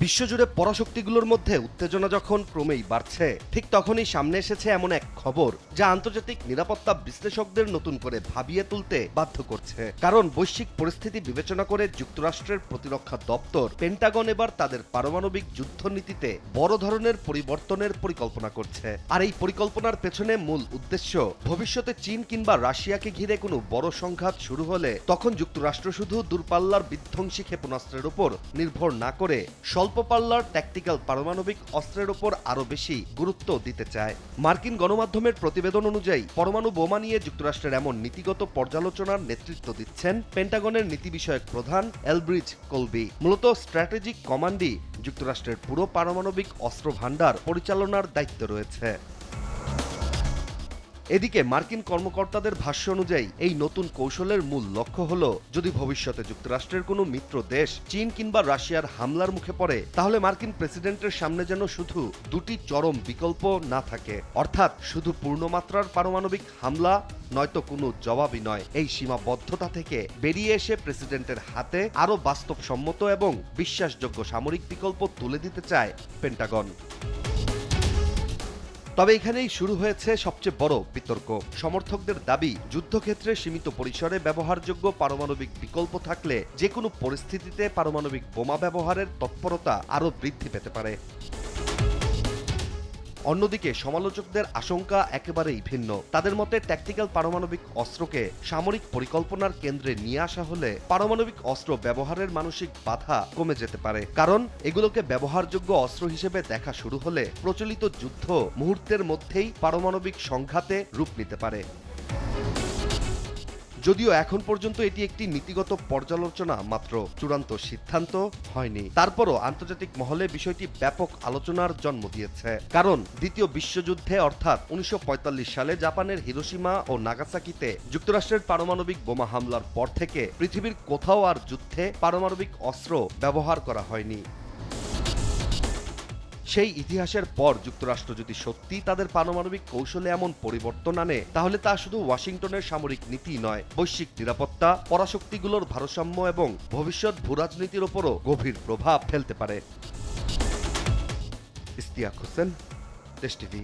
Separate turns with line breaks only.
বিশ্বজুড়ে পরাশক্তিগুলোর মধ্যে উত্তেজনা যখন ক্রমেই বাড়ছে, ঠিক তখনই সামনে এসেছে এমন এক খবর যা আন্তর্জাতিক নিরাপত্তা বিশ্লেষকদের নতুন করে ভাবিয়ে তুলতে বাধ্য করছে। কারণ বৈশ্বিক পরিস্থিতি বিবেচনা করে যুক্তরাষ্ট্রের প্রতিরক্ষা দপ্তর পেন্টাগন এবার তাদের পারমাণবিক যুদ্ধনীতিতে বড় ধরনের পরিবর্তনের পরিকল্পনা করছে। আর এই পরিকল্পনার পেছনে মূল উদ্দেশ্য, ভবিষ্যতে চীন কিংবা রাশিয়াকে ঘিরে কোনো বড় সংঘাত শুরু হলে তখন যুক্তরাষ্ট্র শুধু দূরপাল্লার বিধ্বংসী ক্ষেপণাস্ত্রের উপর নির্ভর না করে স্বল্প পাল্লার ট্যাকটিক্যাল পারমাণবিক অস্ত্রের ওপর আরও বেশি গুরুত্ব দিতে চায়। মার্কিন গণমাধ্যমের প্রতিবেদন অনুযায়ী পরমাণু বোমা নিয়ে যুক্তরাষ্ট্রের এমন নীতিগত পর্যালোচনার নেতৃত্ব দিচ্ছেন পেন্টাগনের নীতি বিষয়ক প্রধান এলব্রিজ কলবি। মূলত স্ট্র্যাটেজিক কমান্ডই যুক্তরাষ্ট্রের পুরো পারমাণবিক অস্ত্র ভাণ্ডার পরিচালনার দায়িত্ব রয়েছে। এদিকে মার্কিন কর্মকর্তাদের ভাষ্য অনুযায়ী এই নতুন কৌশলের মূল লক্ষ্য হল, যদি ভবিষ্যতে যুক্তরাষ্ট্রের কোনো মিত্র দেশ চীন কিংবা রাশিয়ার হামলার মুখে পড়ে, তাহলে মার্কিন প্রেসিডেন্টের সামনে যেন শুধু দুটি চরম বিকল্প না থাকে, অর্থাৎ শুধু পূর্ণমাত্রার পারমাণবিক হামলা নয়তো কোনো জবাবই নয়। এই সীমাবদ্ধতা থেকে বেরিয়ে এসে প্রেসিডেন্টের হাতে আরও বাস্তবসম্মত এবং বিশ্বাসযোগ্য সামরিক বিকল্প তুলে দিতে চায় পেন্টাগন। তবে এখানেই শুরু হয়েছে সবচেয়ে বড় বিতর্ক। সমর্থকদের দাবি, যুদ্ধক্ষেত্রে সীমিত পরিসরে ব্যবহারযোগ্য পারমাণবিক বিকল্প থাকলে যে কোনো পরিস্থিতিতে পারমাণবিক বোমা ব্যবহারের তৎপরতা আরও বৃদ্ধি পেতে পারে। অন্যদিকে সমালোচকদের আশঙ্কা একেবারেই ভিন্ন। তাদের মতে ট্যাকটিক্যাল পারমাণবিক অস্ত্রকে সামরিক পরিকল্পনার কেন্দ্রে নিয়ে আসা হলে পারমাণবিক অস্ত্র ব্যবহারের মানসিক বাধা কমে যেতে পারে। কারণ এগুলোকে ব্যবহারযোগ্য অস্ত্র হিসেবে দেখা শুরু হলে প্রচলিত যুদ্ধ মুহূর্তের মধ্যেই পারমাণবিক সংঘাতে রূপ নিতে পারে। যদিও এখন পর্যন্ত এটি একটি নীতিগত পর্যালোচনা মাত্র, চূড়ান্ত সিদ্ধান্ত হয়নি, তারপরও আন্তর্জাতিক মহলে বিষয়টি ব্যাপক আলোচনার জন্ম দিয়েছে। কারণ দ্বিতীয় বিশ্বযুদ্ধে অর্থাৎ 1945 সালে জাপানের হিরোশিমা ও নাগাসাকিতে যুক্তরাষ্ট্রের পারমাণবিক বোমা হামলার পর থেকে পৃথিবীর কোথাও আর যুদ্ধে পারমাণবিক অস্ত্র ব্যবহার করা হয়নি। সেই ইতিহাসের পর যুক্তরাষ্ট্র যদি সত্যি তাদের পারমাণবিক কৌশলে এমন পরিবর্তন আনে, তাহলে তা শুধু ওয়াশিংটনের সামরিক নীতি নয়, বৈশ্বিক নিরাপত্তা, পরাশক্তিগুলোর ভারসাম্য এবং ভবিষ্যৎ ভূরাজনীতির ওপরও গভীর প্রভাব ফেলতে পারে। ইশতিয়াক হোসেন, দেশ টিভি।